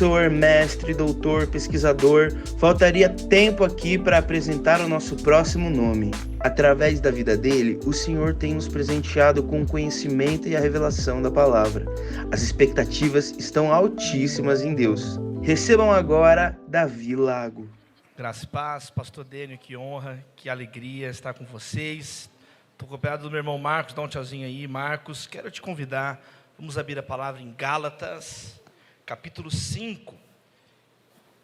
professor, mestre, doutor, pesquisador, faltaria tempo aqui para apresentar o nosso próximo nome. Através da vida dele, o Senhor tem nos presenteado com o conhecimento e a revelação da palavra. As expectativas estão altíssimas em Deus. Recebam agora Davi Lago. Graça e paz, pastor Dênio, que honra, que alegria estar com vocês. Estou acompanhado do meu irmão Marcos, dá um tchauzinho aí, Marcos. Quero te convidar, vamos abrir a palavra em Gálatas, capítulo 5.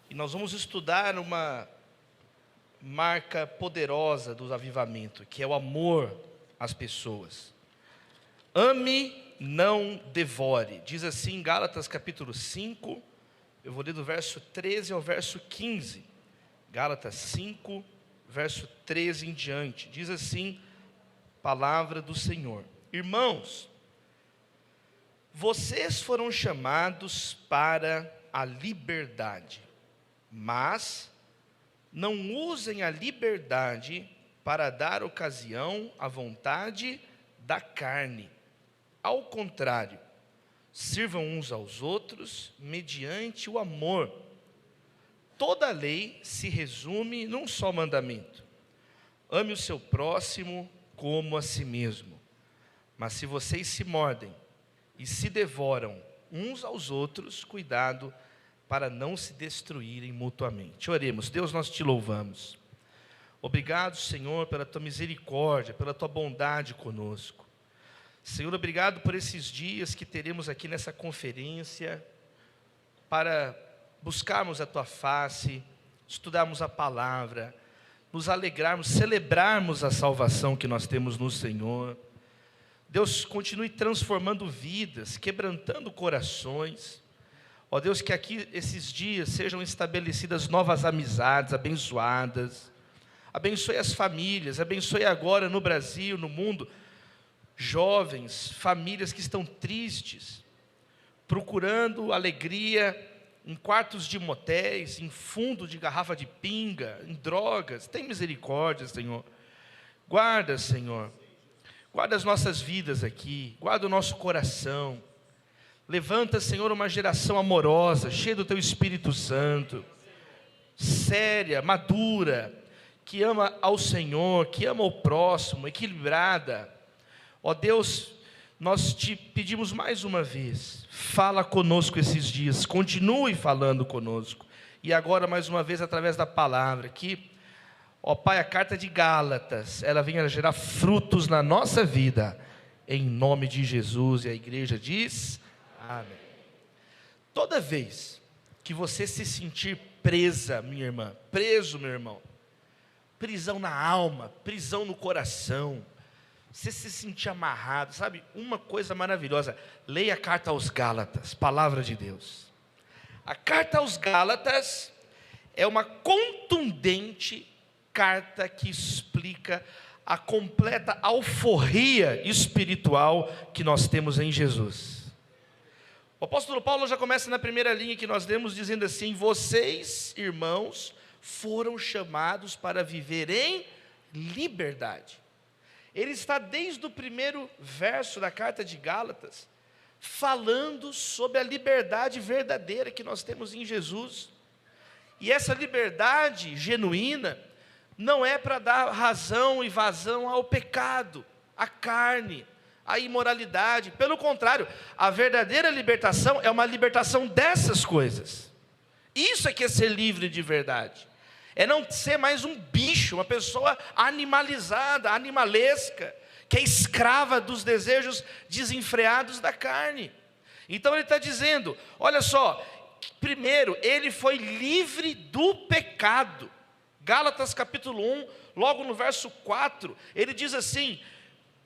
E nós vamos estudar uma marca poderosa do avivamento, que é o amor às pessoas. Ame, não devore. Diz assim em Gálatas capítulo 5, eu vou ler do verso 13 ao verso 15. Gálatas 5, verso 13 em diante. Diz assim, palavra do Senhor. Irmãos, vocês foram chamados para a liberdade, mas não usem a liberdade para dar ocasião à vontade da carne. Ao contrário, sirvam uns aos outros mediante o amor. Toda a lei se resume num só mandamento: ame o seu próximo como a si mesmo. Mas se vocês se mordem e se devoram uns aos outros, cuidado para não se destruírem mutuamente. Oremos. Deus, nós te louvamos. Obrigado, Senhor, pela tua misericórdia, pela tua bondade conosco. Senhor, obrigado por esses dias que teremos aqui nessa conferência para buscarmos a tua face, estudarmos a palavra, nos alegrarmos, celebrarmos a salvação que nós temos no Senhor. Deus, continue transformando vidas, quebrantando corações. Ó Deus, que aqui esses dias sejam estabelecidas novas amizades abençoadas. Abençoe as famílias, abençoe agora no Brasil, no mundo, jovens, famílias que estão tristes, procurando alegria em quartos de motéis, em fundo de garrafa de pinga, em drogas. Tem misericórdia, Senhor. Guarda, Senhor. Guarda as nossas vidas aqui, guarda o nosso coração. Levanta, Senhor, uma geração amorosa, cheia do Teu Espírito Santo, séria, madura, que ama ao Senhor, que ama o próximo, equilibrada. Ó Deus, nós te pedimos mais uma vez, fala conosco esses dias, continue falando conosco. E agora mais uma vez através da palavra, que, ó Pai, a carta de Gálatas, ela venha gerar frutos na nossa vida, em nome de Jesus. E a igreja diz, amém. Toda vez que você se sentir presa, minha irmã, preso, meu irmão, prisão na alma, prisão no coração, você se sentir amarrado, sabe? Uma coisa maravilhosa, leia a carta aos Gálatas, palavra de Deus. A carta aos Gálatas é uma contundente carta que explica a completa alforria espiritual que nós temos em Jesus. O apóstolo Paulo já começa na primeira linha que nós lemos dizendo assim: vocês, irmãos, foram chamados para viver em liberdade. Ele está desde o primeiro verso da carta de Gálatas, falando sobre a liberdade verdadeira que nós temos em Jesus. E essa liberdade genuína não é para dar razão e vazão ao pecado, à carne, à imoralidade. Pelo contrário, a verdadeira libertação é uma libertação dessas coisas. Isso é que é ser livre de verdade. É não ser mais um bicho, uma pessoa animalizada, animalesca, que é escrava dos desejos desenfreados da carne. Então ele está dizendo, olha só, primeiro, ele foi livre do pecado. Gálatas capítulo 1, logo no verso 4, ele diz assim: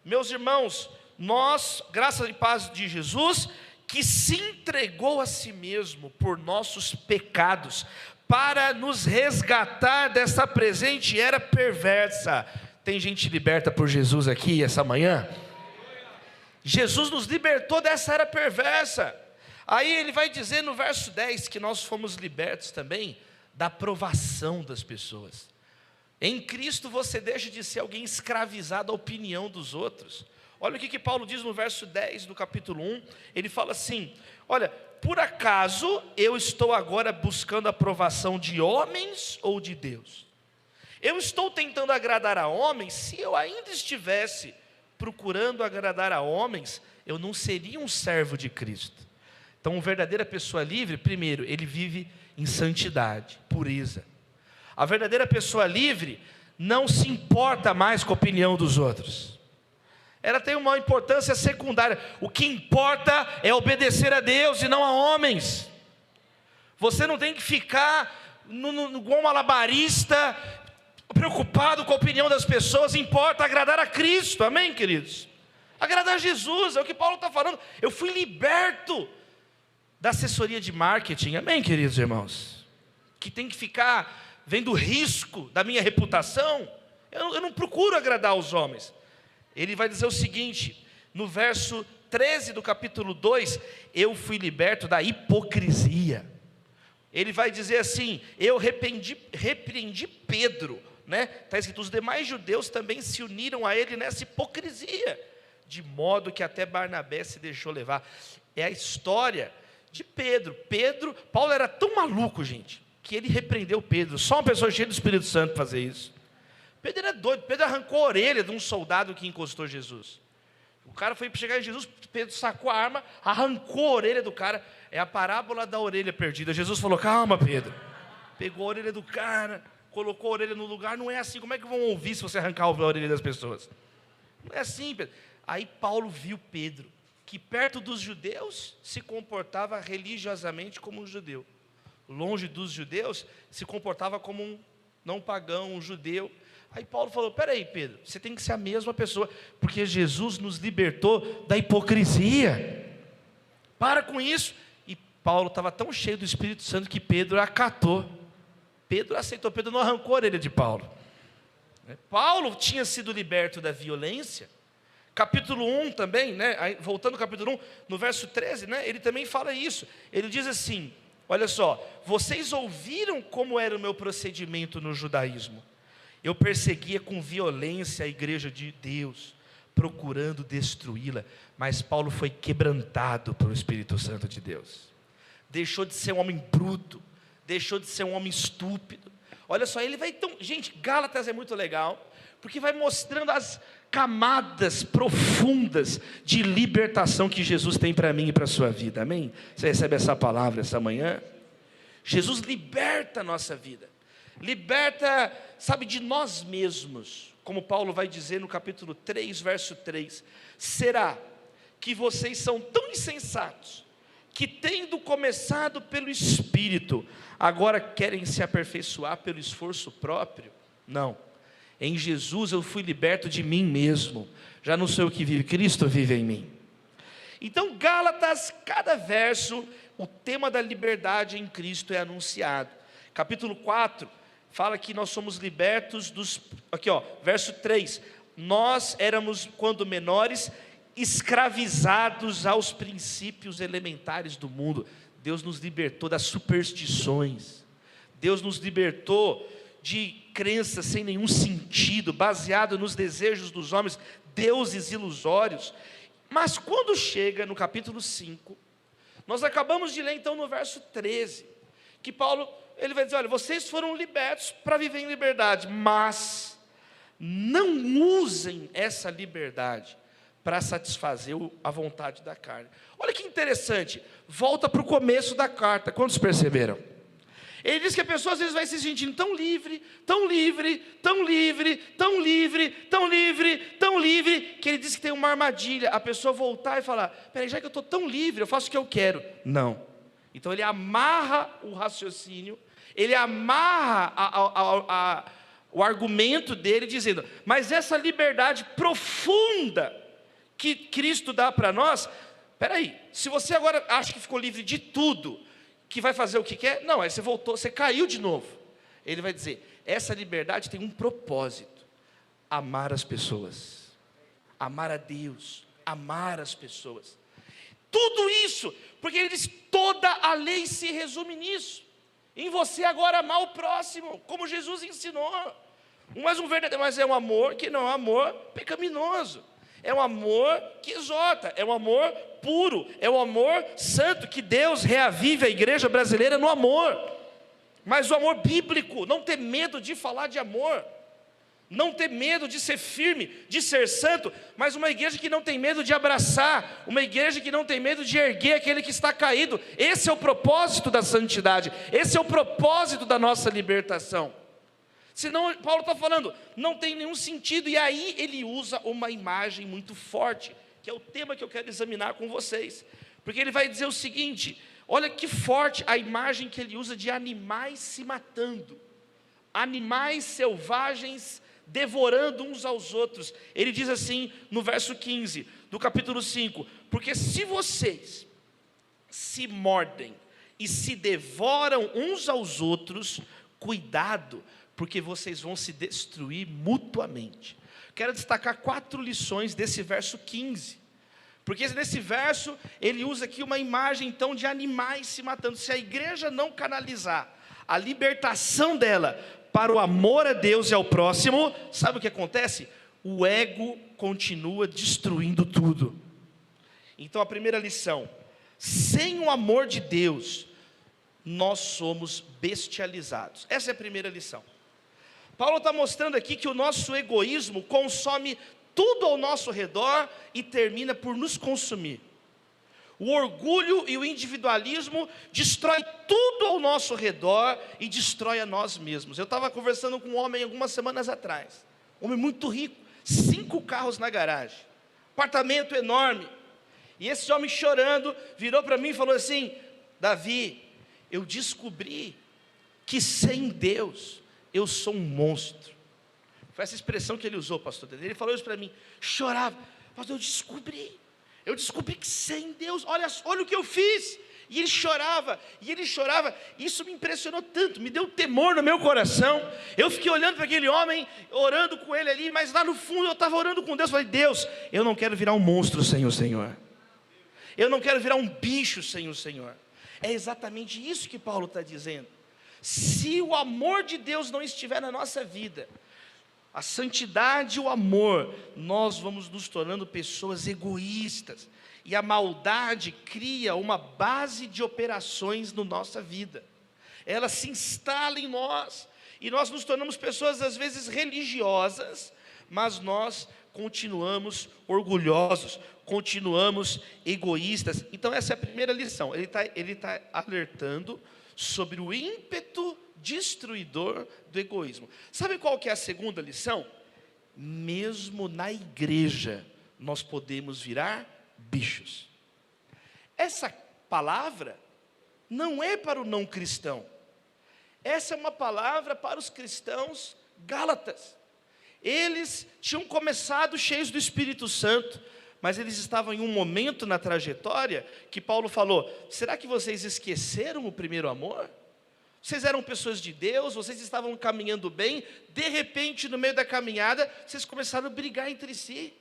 meus irmãos, nós, graça e paz de Jesus, que se entregou a si mesmo por nossos pecados, para nos resgatar dessa presente era perversa. Tem gente liberta por Jesus aqui essa manhã? Jesus nos libertou dessa era perversa. Aí ele vai dizer no verso 10 que nós fomos libertos também da aprovação das pessoas. Em Cristo você deixa de ser alguém escravizado à opinião dos outros. Olha o que Paulo diz no verso 10 do capítulo 1. Ele fala assim: olha, por acaso eu estou agora buscando a aprovação de homens ou de Deus? Eu estou tentando agradar a homens? Se eu ainda estivesse procurando agradar a homens, eu não seria um servo de Cristo. Então, uma verdadeira pessoa livre, primeiro, ele vive em santidade, pureza. A verdadeira pessoa livre não se importa mais com a opinião dos outros. Ela tem uma importância secundária. O que importa é obedecer a Deus e não a homens. Você não tem que ficar igual um malabarista, preocupado com a opinião das pessoas. Importa agradar a Cristo, amém, queridos? Agradar a Jesus, é o que Paulo está falando. Eu fui liberto da assessoria de marketing, amém, queridos irmãos? Que tem que ficar vendo o risco da minha reputação. Eu não procuro agradar os homens. Ele vai dizer o seguinte, no verso 13 do capítulo 2, eu fui liberto da hipocrisia. Ele vai dizer assim, eu repreendi Pedro, né? Está escrito, os demais judeus também se uniram a ele nessa hipocrisia, de modo que até Barnabé se deixou levar. É a história de Pedro. Paulo era tão maluco, gente, que ele repreendeu Pedro. Só uma pessoa cheia do Espírito Santo fazer isso. Pedro era doido. Pedro arrancou a orelha de um soldado que encostou Jesus. O cara foi chegar em Jesus, Pedro sacou a arma, arrancou a orelha do cara. É a parábola da orelha perdida. Jesus falou, calma, Pedro. Pegou a orelha do cara, colocou a orelha no lugar. Não é assim, como é que vão ouvir se você arrancar a orelha das pessoas? Não é assim, Pedro. Aí Paulo viu Pedro, que perto dos judeus se comportava religiosamente como um judeu. Longe dos judeus, se comportava como um não pagão, um judeu. Aí Paulo falou, peraí, Pedro, você tem que ser a mesma pessoa, porque Jesus nos libertou da hipocrisia. Para com isso. E Paulo estava tão cheio do Espírito Santo que Pedro acatou. Pedro aceitou, Pedro não arrancou a orelha de Paulo. Paulo tinha sido liberto da violência. Capítulo 1 também, né? Aí, voltando ao capítulo 1, no verso 13, né? Ele também fala isso. Ele diz assim, olha só, vocês ouviram como era o meu procedimento no judaísmo. Eu perseguia com violência a igreja de Deus, procurando destruí-la, mas Paulo foi quebrantado pelo Espírito Santo de Deus. Deixou de ser um homem bruto, deixou de ser um homem estúpido. Olha só, ele vai então, gente, Gálatas é muito legal, porque vai mostrando as camadas profundas de libertação que Jesus tem para mim e para a sua vida, amém? Você recebe essa palavra essa manhã? Jesus liberta a nossa vida. Liberta, sabe, de nós mesmos, como Paulo vai dizer no capítulo 3, verso 3, será que vocês são tão insensatos, que tendo começado pelo Espírito, agora querem se aperfeiçoar pelo esforço próprio? Não, em Jesus eu fui liberto de mim mesmo, já não sou eu que vive, Cristo vive em mim. Então Gálatas, cada verso, o tema da liberdade em Cristo é anunciado. Capítulo 4, fala que nós somos libertos dos... Aqui ó, verso 3. Nós éramos, quando menores, escravizados aos princípios elementares do mundo. Deus nos libertou das superstições. Deus nos libertou de crenças sem nenhum sentido, baseado nos desejos dos homens, deuses ilusórios. Mas quando chega no capítulo 5, nós acabamos de ler então no verso 13, que Paulo... Ele vai dizer, olha, vocês foram libertos para viver em liberdade, mas não usem essa liberdade para satisfazer a vontade da carne. Olha que interessante, volta para o começo da carta, quantos perceberam? Ele diz que a pessoa às vezes vai se sentindo tão livre, tão livre, tão livre, tão livre, tão livre, tão livre, que ele diz que tem uma armadilha, a pessoa voltar e falar, peraí, já que eu estou tão livre, eu faço o que eu quero. Não. Então ele amarra o raciocínio, ele amarra o argumento dele dizendo, mas essa liberdade profunda que Cristo dá para nós, peraí, se você agora acha que ficou livre de tudo, que vai fazer o que quer, não, aí você voltou, você caiu de novo. Ele vai dizer, essa liberdade tem um propósito, amar as pessoas, amar a Deus, amar as pessoas, tudo isso, porque ele diz, toda a lei se resume nisso, em você agora amar o próximo, como Jesus ensinou, mas é um amor que não é um amor pecaminoso. É um amor que exorta, é um amor puro, é um amor santo, que Deus reavive a igreja brasileira no amor, mas o amor bíblico. Não ter medo de falar de amor, não ter medo de ser firme, de ser santo, mas uma igreja que não tem medo de abraçar, uma igreja que não tem medo de erguer aquele que está caído. Esse é o propósito da santidade, esse é o propósito da nossa libertação. Senão, Paulo está falando, não tem nenhum sentido. E aí ele usa uma imagem muito forte, que é o tema que eu quero examinar com vocês, porque ele vai dizer o seguinte: olha que forte a imagem que ele usa de animais se matando, animais selvagens devorando uns aos outros. Ele diz assim no verso 15 do capítulo 5: porque se vocês se mordem e se devoram uns aos outros, cuidado, porque vocês vão se destruir mutuamente. Quero destacar 4 lições desse verso 15, porque nesse verso ele usa aqui uma imagem então de animais se matando. Se a igreja não canalizar a libertação dela para o amor a Deus e ao próximo, sabe o que acontece? O ego continua destruindo tudo. Então a primeira lição: sem o amor de Deus, nós somos bestializados. Essa é a primeira lição. Paulo está mostrando aqui que o nosso egoísmo consome tudo ao nosso redor e termina por nos consumir. O orgulho e o individualismo destrói tudo ao nosso redor e destrói a nós mesmos. Eu estava conversando com um homem algumas semanas atrás, um homem muito rico, 5 carros na garagem, apartamento enorme, e esse homem chorando, virou para mim e falou assim: Davi, eu descobri que sem Deus eu sou um monstro. Foi essa expressão que ele usou, pastor. Ele falou isso para mim, chorava: pastor, eu descobri que sem Deus, olha o que eu fiz. E ele chorava, isso me impressionou tanto, me deu temor no meu coração. Eu fiquei olhando para aquele homem, orando com ele ali, mas lá no fundo eu estava orando com Deus. Falei: Deus, eu não quero virar um monstro sem o Senhor, eu não quero virar um bicho sem o Senhor. É exatamente isso que Paulo está dizendo. Se o amor de Deus não estiver na nossa vida, a santidade e o amor, nós vamos nos tornando pessoas egoístas, e a maldade cria uma base de operações na nossa vida. Ela se instala em nós, e nós nos tornamos pessoas às vezes religiosas, mas nós continuamos orgulhosos, continuamos egoístas. Então essa é a primeira lição. Ele tá alertando sobre o ímpeto destruidor do egoísmo. Sabe qual que é a segunda lição? Mesmo na igreja nós podemos virar bichos. Essa palavra não é para o não cristão, essa é uma palavra para os cristãos gálatas. Eles tinham começado cheios do Espírito Santo, mas eles estavam em um momento na trajetória que Paulo falou: será que vocês esqueceram o primeiro amor? Vocês eram pessoas de Deus, vocês estavam caminhando bem, de repente no meio da caminhada, vocês começaram a brigar entre si.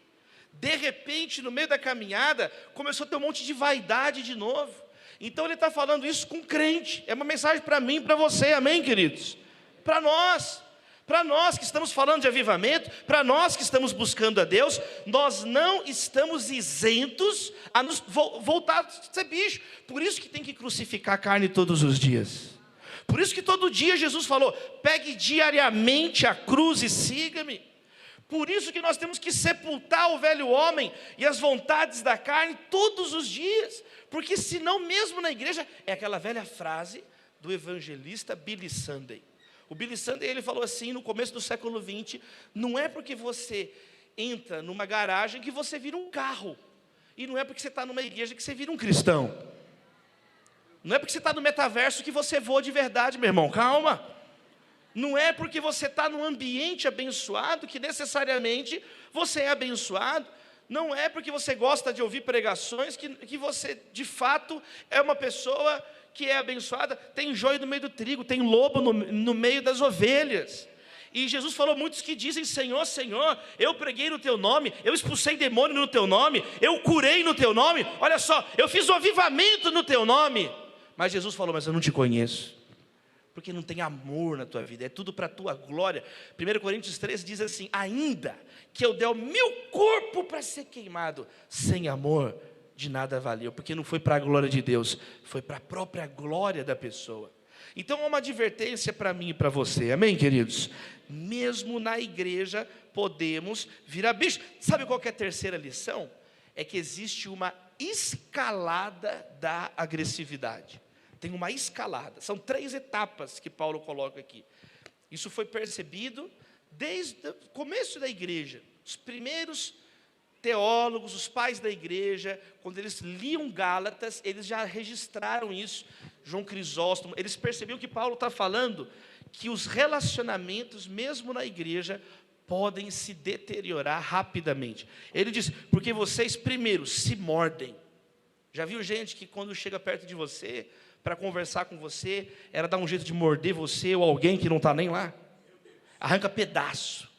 De repente no meio da caminhada, começou a ter um monte de vaidade de novo. Então ele está falando isso com crente, é uma mensagem para mim e para você, amém, queridos? Para nós que estamos falando de avivamento, para nós que estamos buscando a Deus, nós não estamos isentos a nos voltar a ser bicho. Por isso que tem que crucificar a carne todos os dias. Por isso que todo dia Jesus falou: pegue diariamente a cruz e siga-me. Por isso que nós temos que sepultar o velho homem e as vontades da carne todos os dias. Porque senão mesmo na igreja, é aquela velha frase do evangelista Billy Sunday. O Billy Sunday, ele falou assim no começo do século 20, não é porque você entra numa garagem que você vira um carro. E não é porque você está numa igreja que você vira um cristão. Não é porque você está no metaverso que você voa de verdade, meu irmão, calma. Não é porque você está num ambiente abençoado que necessariamente você é abençoado. Não é porque você gosta de ouvir pregações que você de fato é uma pessoa que é abençoada. Tem joio no meio do trigo, tem lobo no meio das ovelhas. E Jesus falou: muitos que dizem Senhor, Senhor, eu preguei no teu nome, eu expulsei demônio no teu nome, eu curei no teu nome, olha só, eu fiz um avivamento no teu nome. Mas Jesus falou: mas eu não te conheço. porque não tem amor na tua vida, é tudo para a tua glória. 1 Coríntios 13 diz assim: ainda que eu dê o meu corpo para ser queimado, sem amor, de nada valeu, porque não foi para a glória de Deus, foi para a própria glória da pessoa. Então é uma advertência para mim e para você, amém, queridos? Mesmo na igreja podemos virar bicho. Sabe qual que é a terceira lição? É que existe uma escalada da agressividade. Tem uma escalada, são 3 etapas que Paulo coloca aqui. Isso foi percebido desde o começo da igreja. Os primeiros teólogos, os pais da igreja, quando eles liam Gálatas, eles já registraram isso. João Crisóstomo, eles percebiam que Paulo está falando que os relacionamentos, mesmo na igreja, podem se deteriorar rapidamente. Ele diz, porque vocês primeiro se mordem. Já viu gente que quando chega perto de você, para conversar com você, era dar um jeito de morder você ou alguém que não está nem lá? Arranca pedaço.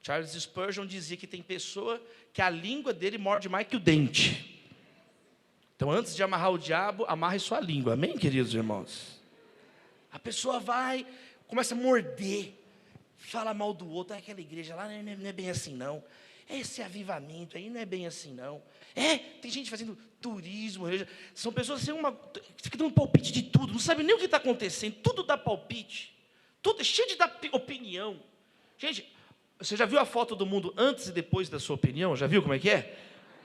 Charles Spurgeon dizia que tem pessoa que a língua dele morde mais que o dente. Então, antes de amarrar o diabo, amarre sua língua. Amém, queridos irmãos? A pessoa vai, começa a morder, fala mal do outro. Aquela igreja lá não é bem assim, não. Esse avivamento aí não é bem assim, não. Tem gente fazendo turismo. São pessoas assim, que ficam dando palpite de tudo. Não sabe nem o que está acontecendo. Tudo dá palpite. Tudo é cheio de dar opinião. Gente, você já viu a foto do mundo antes e depois da sua opinião? Já viu como é que é?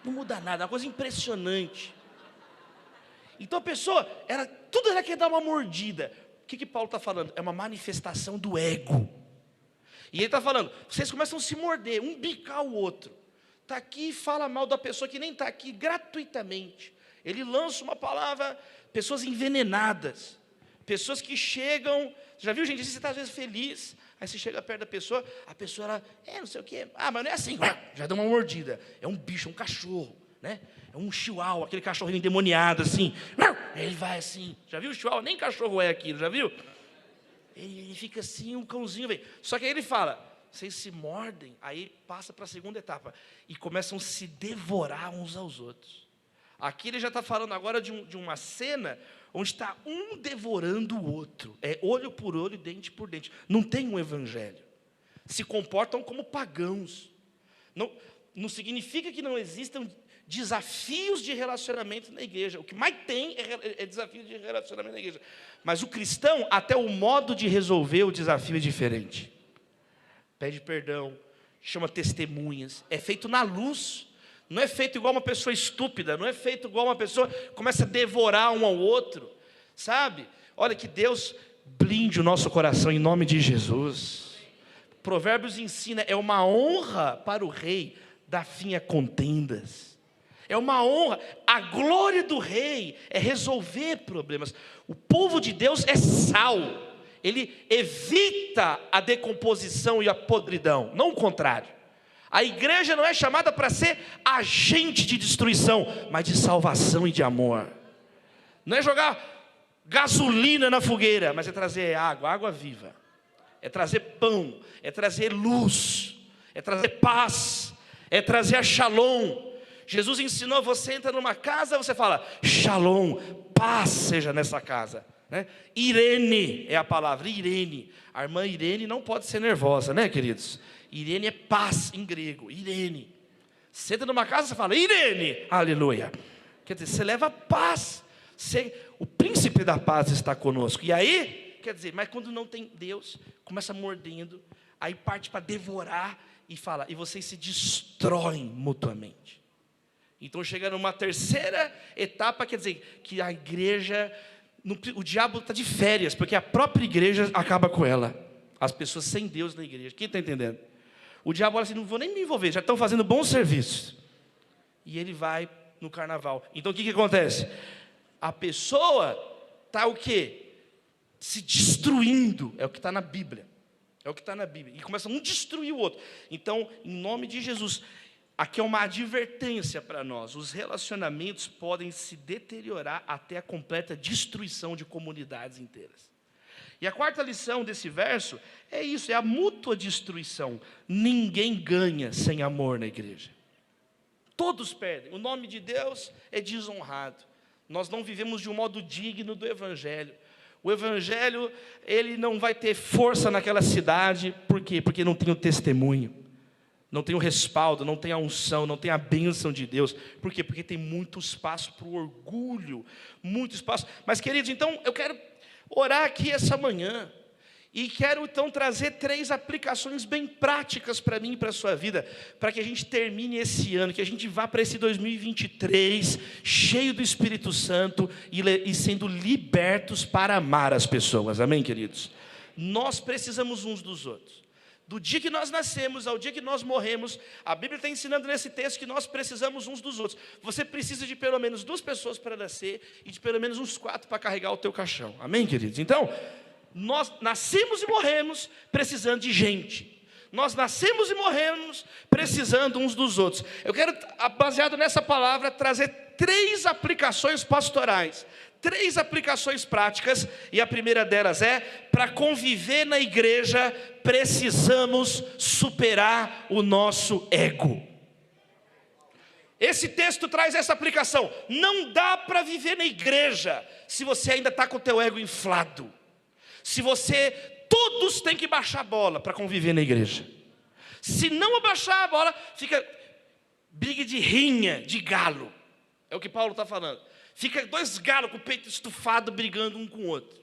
Não muda nada, é uma coisa impressionante. Então a pessoa, tudo ela quer dar uma mordida. O que Paulo está falando? É uma manifestação do ego. E ele está falando, vocês começam a se morder, um bicar o outro. Está aqui e fala mal da pessoa que nem está aqui, gratuitamente. Ele lança uma palavra, pessoas envenenadas. Pessoas que chegam, já viu gente, você está às vezes feliz, aí você chega perto da pessoa, a pessoa, ela, não sei o quê, mas não é assim, já dá uma mordida. É um bicho, é um cachorro, né? É um chihuahua, aquele cachorrinho endemoniado assim. Ele vai assim, já viu o chihuahua? Nem cachorro é aquilo, já viu? Ele fica assim, um cãozinho, velho. Só que aí ele fala, vocês se mordem, aí passa para a segunda etapa, e começam a se devorar uns aos outros. Aqui ele já está falando agora de uma cena, onde está um devorando o outro, é olho por olho, dente por dente, não tem um evangelho, se comportam como pagãos, não significa que não existam desafios de relacionamento na igreja, o que mais tem é desafio de relacionamento na igreja, mas o cristão, até o modo de resolver o desafio é diferente, pede perdão, chama testemunhas, é feito na luz, não é feito igual uma pessoa estúpida, não é feito igual uma pessoa que começa a devorar um ao outro, sabe? Olha, que Deus blinde o nosso coração em nome de Jesus. Provérbios ensina, é uma honra para o rei dar fim a contendas. É uma honra, a glória do rei é resolver problemas. O povo de Deus é sal, ele evita a decomposição e a podridão, não o contrário. A igreja não é chamada para ser agente de destruição, mas de salvação e de amor. Não é jogar gasolina na fogueira, mas é trazer água viva. É trazer pão, é trazer luz, é trazer paz, é trazer a shalom. Jesus ensinou, você entra numa casa, você fala, shalom, paz seja nessa casa. Né? Irene é a palavra, Irene. A irmã Irene não pode ser nervosa, né, queridos? Irene é paz em grego, Irene. Você entra numa casa, você fala, Irene, aleluia. Quer dizer, você leva paz. O príncipe da paz está conosco. E aí, quer dizer, mas quando não tem Deus, começa mordendo, aí parte para devorar e fala, e vocês se destroem mutuamente. Então chega numa terceira etapa, quer dizer, que a igreja, o diabo está de férias, porque a própria igreja acaba com ela. As pessoas sem Deus na igreja. Quem está entendendo? O diabo olha assim, não vou nem me envolver, já estão fazendo bom serviço. E ele vai no carnaval. Então o que acontece? A pessoa está o quê? Se destruindo. É o que está na Bíblia. É o que está na Bíblia. E começa um a destruir o outro. Então, em nome de Jesus, aqui é uma advertência para nós. Os relacionamentos podem se deteriorar até a completa destruição de comunidades inteiras. E a quarta lição desse verso é isso, é a mútua destruição. Ninguém ganha sem amor na igreja. Todos perdem. O nome de Deus é desonrado. Nós não vivemos de um modo digno do evangelho. O evangelho, ele não vai ter força naquela cidade. Por quê? Porque não tem o testemunho, não tem o respaldo, não tem a unção, não tem a bênção de Deus. Por quê? Porque tem muito espaço para o orgulho, muito espaço. Mas, queridos, então eu quero orar aqui essa manhã, e quero então trazer 3 aplicações bem práticas para mim e para a sua vida, para que a gente termine esse ano, que a gente vá para esse 2023 cheio do Espírito Santo e sendo libertos para amar as pessoas. Amém, queridos? Nós precisamos uns dos outros. Do dia que nós nascemos ao dia que nós morremos, a Bíblia está ensinando nesse texto que nós precisamos uns dos outros. Você precisa de pelo menos 2 pessoas para nascer e de pelo menos uns 4 para carregar o teu caixão. Amém, queridos? Então, nós nascemos e morremos precisando de gente. Nós nascemos e morremos precisando uns dos outros. Eu quero, baseado nessa palavra, trazer 3 aplicações pastorais, 3 aplicações práticas, e a primeira delas é: para conviver na igreja, precisamos superar o nosso ego. Esse texto traz essa aplicação. Não dá para viver na igreja se você ainda está com o teu ego inflado. Todos têm que baixar a bola para conviver na igreja. Se não abaixar a bola, fica briga de rinha, de galo. É o que Paulo está falando. Fica 2 galos com o peito estufado, brigando um com o outro.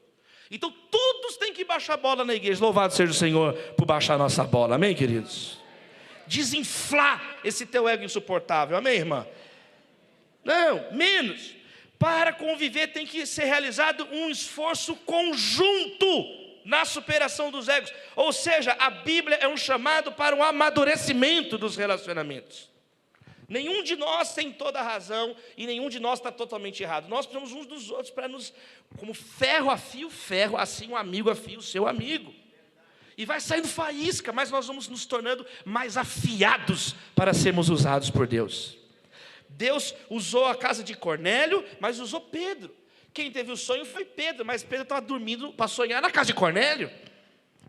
Então todos têm que baixar a bola na igreja. Louvado seja o Senhor por baixar a nossa bola. Amém, queridos? Desinflar esse teu ego insuportável. Amém, irmã? Não, menos. Para conviver tem que ser realizado um esforço conjunto na superação dos egos. Ou seja, a Bíblia é um chamado para um amadurecimento dos relacionamentos. Nenhum de nós tem toda a razão e nenhum de nós está totalmente errado. Nós precisamos uns dos outros para nos, como ferro afia o ferro, assim um amigo afia o seu amigo. E vai saindo faísca, mas nós vamos nos tornando mais afiados para sermos usados por Deus. Deus usou a casa de Cornélio, mas usou Pedro. Quem teve o sonho foi Pedro, mas Pedro estava dormindo para sonhar na casa de Cornélio.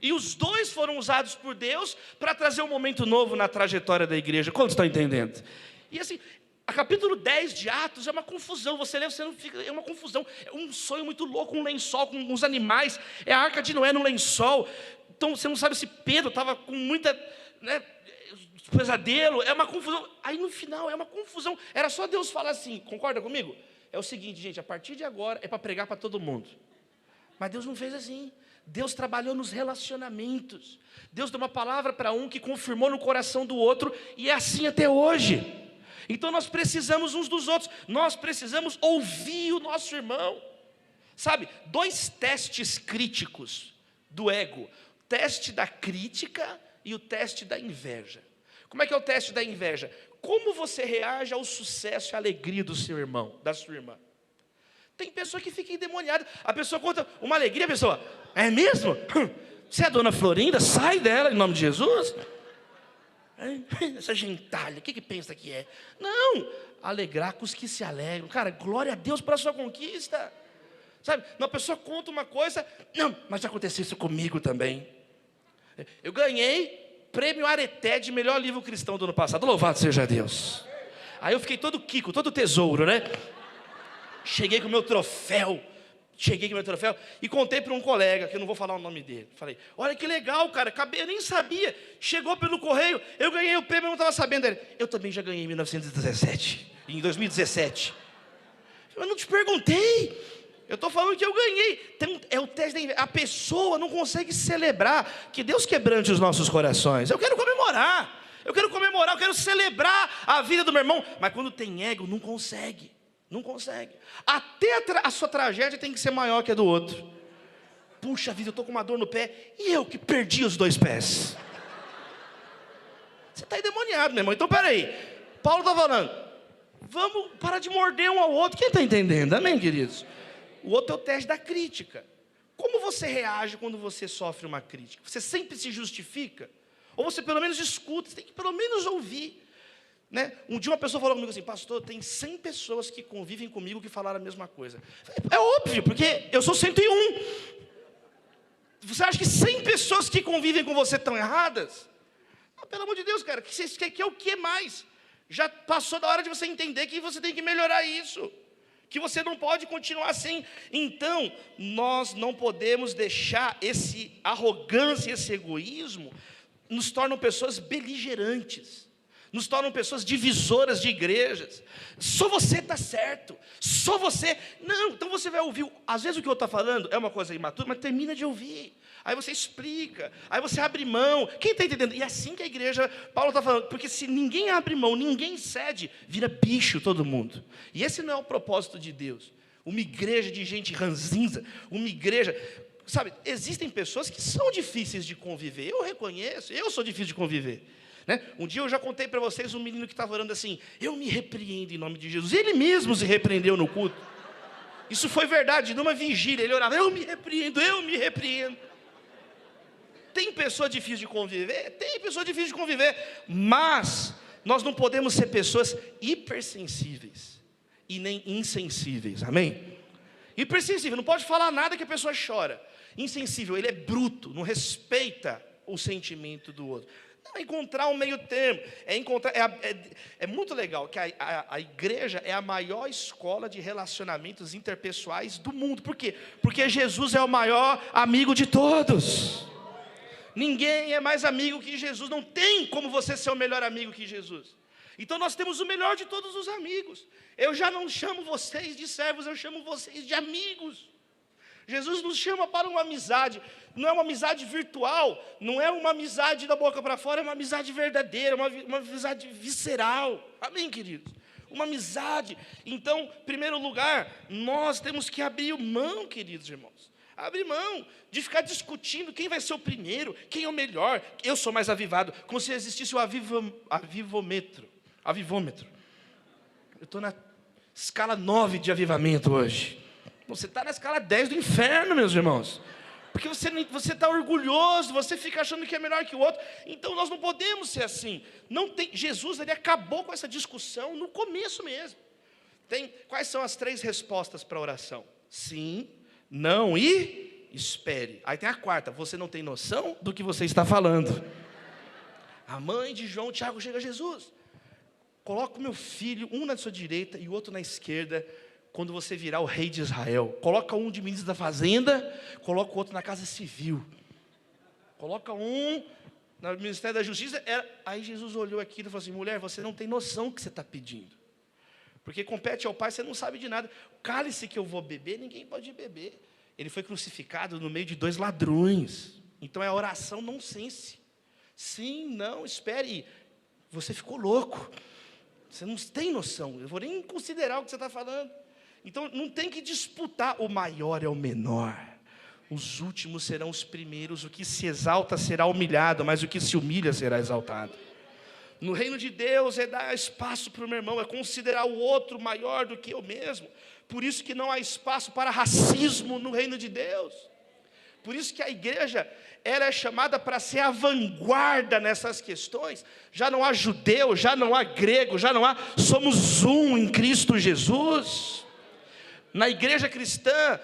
E os 2 foram usados por Deus para trazer um momento novo na trajetória da igreja. Quantos estão entendendo? E assim, a capítulo 10 de Atos é uma confusão. Você lê, você não fica, é uma confusão. É um sonho muito louco, um lençol com uns animais. É a arca de Noé no lençol. Então você não sabe se Pedro estava com muita, pesadelo. É uma confusão. Aí no final é uma confusão. Era só Deus falar assim, concorda comigo? É o seguinte, gente, a partir de agora é para pregar para todo mundo. Mas Deus não fez assim. Deus trabalhou nos relacionamentos. Deus deu uma palavra para um que confirmou no coração do outro, e é assim até hoje. Então nós precisamos uns dos outros. Nós precisamos ouvir o nosso irmão. Sabe, 2 testes críticos do ego: o teste da crítica e o teste da inveja. Como é que é o teste da inveja? Como você reage ao sucesso e à alegria do seu irmão, da sua irmã? Tem pessoa que fica endemoniada. A pessoa conta uma alegria, a pessoa: é mesmo? Você é a dona Florinda? Sai dela em nome de Jesus. Essa gentalha, o que pensa que é? Não, alegrar com os que se alegram. Cara, glória a Deus pela sua conquista. Sabe, uma pessoa conta uma coisa: não, mas já aconteceu isso comigo também. Eu ganhei prêmio Areté de melhor livro cristão do ano passado. Louvado seja Deus. Aí eu fiquei todo quico, todo tesouro, né? Cheguei com o meu troféu e contei para um colega, que eu não vou falar o nome dele. Falei: olha que legal, cara, eu nem sabia. Chegou pelo correio, eu ganhei o prêmio, eu não estava sabendo. Eu também já ganhei em 1917, em 2017. Eu não te perguntei. Eu estou falando que eu ganhei. Então, é o teste da inveja. A pessoa não consegue celebrar. Que Deus quebrante os nossos corações. Eu quero comemorar, eu quero celebrar a vida do meu irmão. Mas quando tem ego, não consegue. Não consegue. Até a sua tragédia tem que ser maior que a do outro. Puxa vida, eu estou com uma dor no pé, e eu que perdi os 2 pés. Você está endemoniado, meu irmão. Então peraí, Paulo está falando: vamos parar de morder um ao outro. Quem está entendendo? Amém, queridos? O outro é o teste da crítica. Como você reage quando você sofre uma crítica? Você sempre se justifica? Ou você pelo menos escuta? Você tem que pelo menos ouvir. Né? Um dia uma pessoa falou comigo assim: pastor, tem 100 pessoas que convivem comigo que falaram a mesma coisa. É óbvio, porque eu sou 101. Você acha que 100 pessoas que convivem com você estão erradas? Não, pelo amor de Deus, cara, que você quer o que mais? Já passou da hora de você entender que você tem que melhorar isso. que você não pode continuar assim. Então, nós não podemos deixar esse arrogância, esse egoísmo, nos tornam pessoas beligerantes, nos tornam pessoas divisoras de igrejas. Só você está certo, só você. Não, então você vai ouvir, às vezes o que eu estou falando é uma coisa imatura, mas termina de ouvir. Aí você explica, aí você abre mão. Quem está entendendo? E é assim que a igreja, Paulo está falando, porque se ninguém abre mão, ninguém cede, vira bicho todo mundo. E esse não é o propósito de Deus. Uma igreja de gente ranzinza, uma igreja, sabe, existem pessoas que são difíceis de conviver, eu reconheço, eu sou difícil de conviver. Né? Um dia eu já contei para vocês um menino que estava orando assim, eu me repreendo em nome de Jesus. Ele mesmo se repreendeu no culto. Isso foi verdade, numa vigília, ele orava, eu me repreendo, eu me repreendo. Tem pessoa difícil de conviver? Tem pessoa difícil de conviver, mas nós não podemos ser pessoas hipersensíveis e nem insensíveis, amém? Hipersensível, não pode falar nada que a pessoa chora. Insensível, ele é bruto, não respeita o sentimento do outro. Não, é encontrar um meio termo, é muito legal que a igreja é a maior escola de relacionamentos interpessoais do mundo. Por quê? Porque Jesus é o maior amigo de todos. Ninguém é mais amigo que Jesus, não tem como você ser o melhor amigo que Jesus. Então nós temos o melhor de todos os amigos. Eu já não chamo vocês de servos, eu chamo vocês de amigos. Jesus nos chama para uma amizade, não é uma amizade virtual, não é uma amizade da boca para fora, é uma amizade verdadeira, uma amizade visceral. Amém, queridos? Uma amizade. Então, em primeiro lugar, nós temos que abrir mão, queridos irmãos. Abrir mão de ficar discutindo quem vai ser o primeiro, quem é o melhor, eu sou mais avivado, como se existisse o avivômetro. Eu estou na escala 9 de avivamento hoje. Você está na escala 10 do inferno, meus irmãos. Porque você está orgulhoso, você fica achando que é melhor que o outro. Então nós não podemos ser assim. Jesus ele acabou com essa discussão no começo mesmo. Quais são as 3 respostas para a oração? Sim, não e espere. Aí tem a quarta, você não tem noção do que você está falando. A mãe de João, Tiago, chega a Jesus. Coloca o meu filho, um na sua direita e o outro na esquerda, quando você virar o rei de Israel. Coloca um de ministro da fazenda, coloca o outro na casa civil. Coloca um no Ministério da Justiça. Aí Jesus olhou aquilo e falou assim, mulher, você não tem noção do que você está pedindo. Porque compete ao Pai, você não sabe de nada. O cálice que eu vou beber, ninguém pode beber. Ele foi crucificado no meio de 2 ladrões. Então é oração nonsense. Sim, não, espere. Você ficou louco. Você não tem noção. Eu vou nem considerar o que você está falando. Então não tem que disputar. O maior é o menor. Os últimos serão os primeiros. O que se exalta será humilhado, mas o que se humilha será exaltado. No reino de Deus é dar espaço para o meu irmão, é considerar o outro maior do que eu mesmo. Por isso que não há espaço para racismo no reino de Deus. Por isso que a igreja ela é chamada para ser a vanguarda nessas questões. Já não há judeu, já não há grego, somos um em Cristo Jesus. Na igreja cristã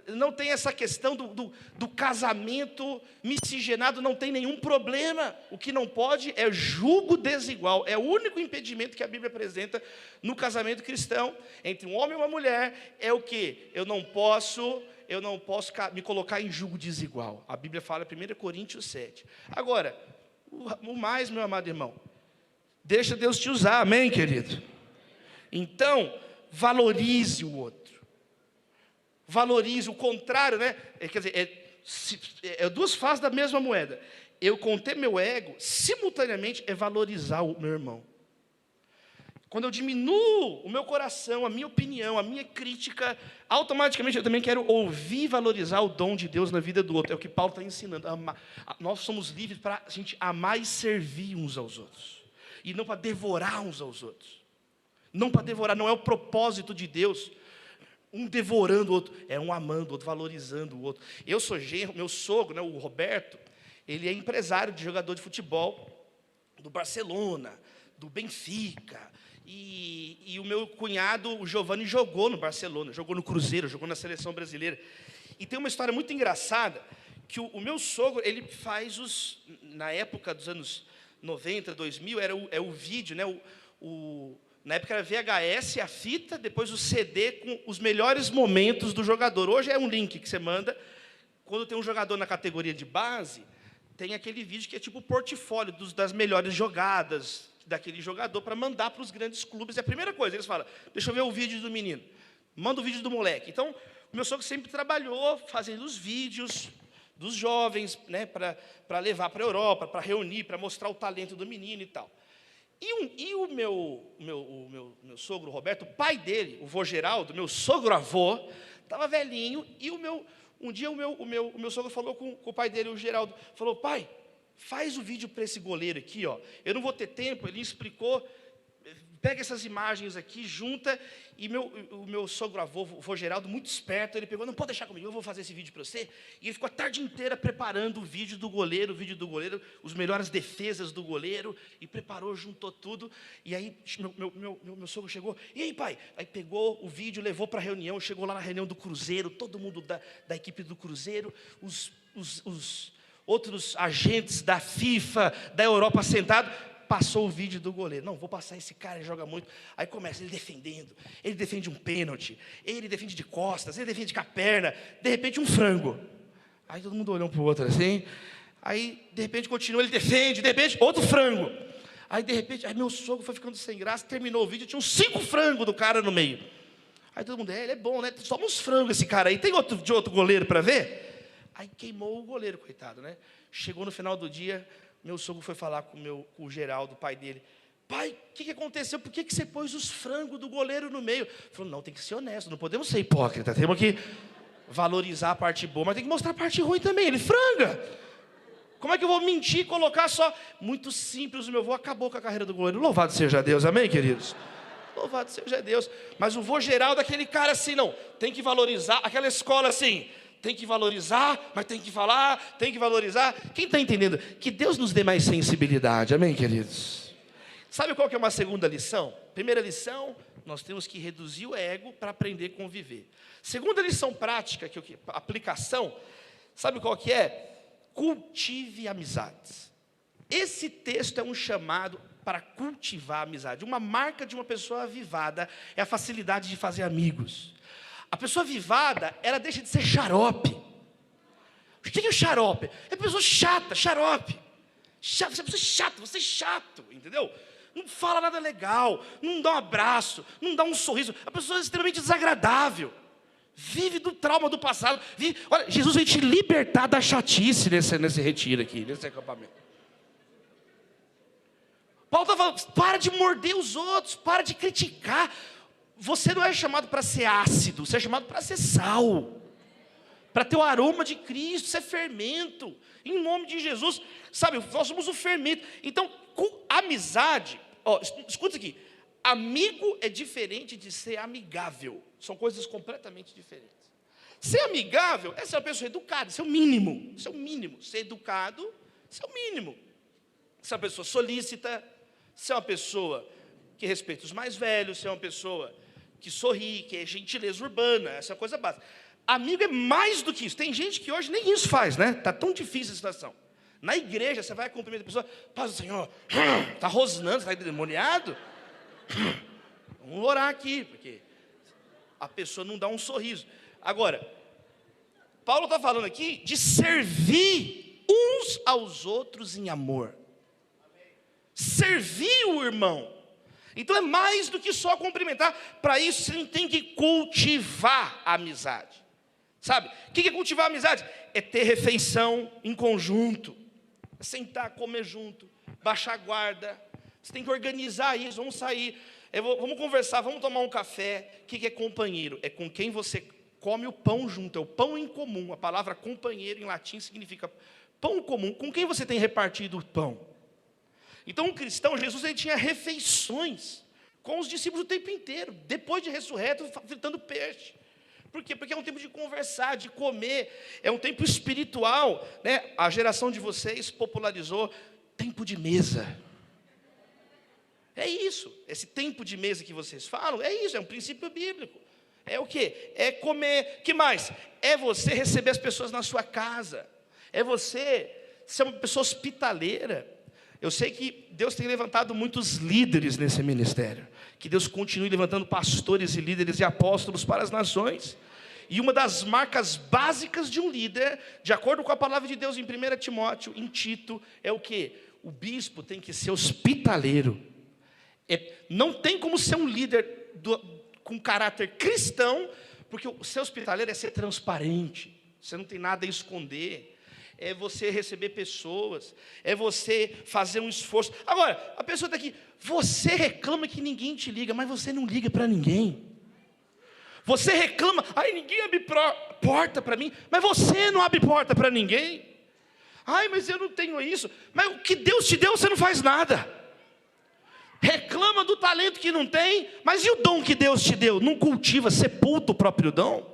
não tem essa questão do casamento miscigenado, não tem nenhum problema. O que não pode é julgo desigual. É o único impedimento que a Bíblia apresenta no casamento cristão, entre um homem e uma mulher, é o quê? Eu não posso me colocar em julgo desigual. A Bíblia fala em 1 Coríntios 7. Agora, o mais, meu amado irmão, deixa Deus te usar, amém, querido? Então, valorize o outro. Valorize o contrário, né? Quer dizer, é 2 faces da mesma moeda. Eu conter meu ego, simultaneamente, é valorizar o meu irmão. Quando eu diminuo o meu coração, a minha opinião, a minha crítica, automaticamente eu também quero ouvir e valorizar o dom de Deus na vida do outro. É o que Paulo está ensinando. Nós somos livres para a gente amar e servir uns aos outros. E não para devorar uns aos outros. Não para devorar, não é o propósito de Deus. Um devorando o outro, é um amando o outro, valorizando o outro. Eu sou genro, meu sogro, né, o Roberto, ele é empresário de jogador de futebol do Barcelona, do Benfica. E o meu cunhado, o Giovanni, jogou no Barcelona, jogou no Cruzeiro, jogou na seleção brasileira. E tem uma história muito engraçada, que o meu sogro, ele faz na época dos anos 90, 2000, era o vídeo, né, Na época era VHS, a fita, depois o CD com os melhores momentos do jogador. Hoje é um link que você manda. Quando tem um jogador na categoria de base, tem aquele vídeo que é tipo o portfólio das melhores jogadas daquele jogador para mandar para os grandes clubes. É a primeira coisa, eles falam, deixa eu ver o vídeo do menino. Manda o vídeo do moleque. Então, o meu sogro sempre trabalhou fazendo os vídeos dos jovens, né, para levar para a Europa, para reunir, para mostrar o talento do menino e tal. E o meu sogro Roberto, o pai dele, o vô Geraldo, meu sogro-avô, estava velhinho, e um dia o meu sogro falou com o pai dele, o Geraldo, falou, pai, faz o vídeo para esse goleiro aqui, ó. Eu não vou ter tempo, ele explicou, pega essas imagens aqui, junta, e o meu sogro-avô, o vô Geraldo, muito esperto, ele pegou, não, pode deixar comigo, eu vou fazer esse vídeo para você, e ele ficou a tarde inteira preparando o vídeo do goleiro, os melhores defesas do goleiro, e preparou, juntou tudo, e aí meu sogro chegou, e aí, pai? Aí pegou o vídeo, levou para a reunião, chegou lá na reunião do Cruzeiro, todo mundo da equipe do Cruzeiro, os outros agentes da FIFA, da Europa sentados, passou o vídeo do goleiro. Não, vou passar esse cara, ele joga muito. Aí começa ele defendendo. Ele defende um pênalti. Ele defende de costas. Ele defende com a perna. De repente, um frango. Aí todo mundo olhou um para o outro assim. Aí, de repente, continua, ele defende. De repente, outro frango. Aí, de repente, meu sogro foi ficando sem graça. Terminou o vídeo, tinha uns 5 frangos do cara no meio. Aí todo mundo, ele é bom, né? Só uns frangos esse cara aí. Tem de outro goleiro para ver? Aí queimou o goleiro, coitado, né? Chegou no final do dia, meu sogro foi falar com o Geraldo, o pai dele. Pai, o que aconteceu? Por que você pôs os frangos do goleiro no meio? Ele falou, não, tem que ser honesto, não podemos ser hipócrita. Temos que valorizar a parte boa, mas tem que mostrar a parte ruim também. Ele franga. Como é que eu vou mentir e colocar só? Muito simples, o meu avô acabou com a carreira do goleiro. Louvado seja Deus, amém, queridos? Louvado seja Deus. Mas o vô Geraldo, aquele cara assim, não, tem que valorizar. Aquela escola assim, tem que valorizar, mas tem que falar, tem que valorizar. Quem está entendendo? Que Deus nos dê mais sensibilidade, amém, queridos? Sabe qual que é uma segunda lição? Primeira lição, nós temos que reduzir o ego para aprender a conviver. Segunda lição prática, aplicação, sabe qual que é? Cultive amizades. Esse texto é um chamado para cultivar a amizade. Uma marca de uma pessoa avivada é a facilidade de fazer amigos. A pessoa avivada, ela deixa de ser xarope. O que é o xarope? É pessoa chata, xarope. Você é pessoa chata, você é chato, entendeu? Não fala nada legal, não dá um abraço, não dá um sorriso. A pessoa é extremamente desagradável. Vive do trauma do passado. Olha, Jesus veio te libertar da chatice nesse retiro aqui, nesse acampamento. Paulo está falando, para de morder os outros, para de criticar. Você não é chamado para ser ácido, você é chamado para ser sal. Para ter o aroma de Cristo, ser fermento. Em nome de Jesus. Sabe, nós somos o fermento. Então, com amizade, escuta aqui. Amigo é diferente de ser amigável. São coisas completamente diferentes. Ser amigável é ser uma pessoa educada, isso é o mínimo. Isso é o mínimo. Ser educado, isso é o mínimo. Ser uma pessoa solícita, ser uma pessoa que respeita os mais velhos, ser uma pessoa que sorri, que é gentileza urbana, essa é a coisa básica. Amigo é mais do que isso. Tem gente que hoje nem isso faz, né? Está tão difícil a situação. Na igreja, você vai cumprimentar a pessoa, paz do Senhor, está rosnando, está endemoniado? Vamos orar aqui, porque a pessoa não dá um sorriso. Agora, Paulo está falando aqui de servir uns aos outros em amor. Servir o irmão. Então é mais do que só cumprimentar. Para isso você tem que cultivar a amizade. Sabe? O que é cultivar a amizade? É ter refeição em conjunto. É sentar, comer junto. Baixar a guarda. Você tem que organizar isso. Vamos sair. Vamos conversar, vamos tomar um café. O que é companheiro? É com quem você come o pão junto. É o pão em comum. A palavra companheiro em latim significa pão comum. Com quem você tem repartido o pão? Então, um cristão, Jesus, ele tinha refeições com os discípulos o tempo inteiro, depois de ressurreto, fritando peixe. Por quê? Porque é um tempo de conversar, de comer, é um tempo espiritual, né? A geração de vocês popularizou tempo de mesa. É isso, esse tempo de mesa que vocês falam, é isso, é um princípio bíblico. É o quê? É comer, que mais? É você receber as pessoas na sua casa, é você ser uma pessoa hospitaleira. Eu sei que Deus tem levantado muitos líderes nesse ministério. Que Deus continue levantando pastores e líderes e apóstolos para as nações. E uma das marcas básicas de um líder, de acordo com a palavra de Deus em 1 Timóteo, em Tito, é o quê? O bispo tem que ser hospitaleiro. Não tem como ser um líder com caráter cristão, porque o ser hospitaleiro é ser transparente. Você não tem nada a esconder. É você receber pessoas, é você fazer um esforço. Agora, a pessoa está aqui, você reclama que ninguém te liga, mas você não liga para ninguém. Você reclama, ai, ninguém abre porta para mim, mas você não abre porta para ninguém. Ai, mas eu não tenho isso. Mas o que Deus te deu, você não faz nada. Reclama do talento que não tem, mas e o dom que Deus te deu? Não cultiva, sepulta o próprio dom.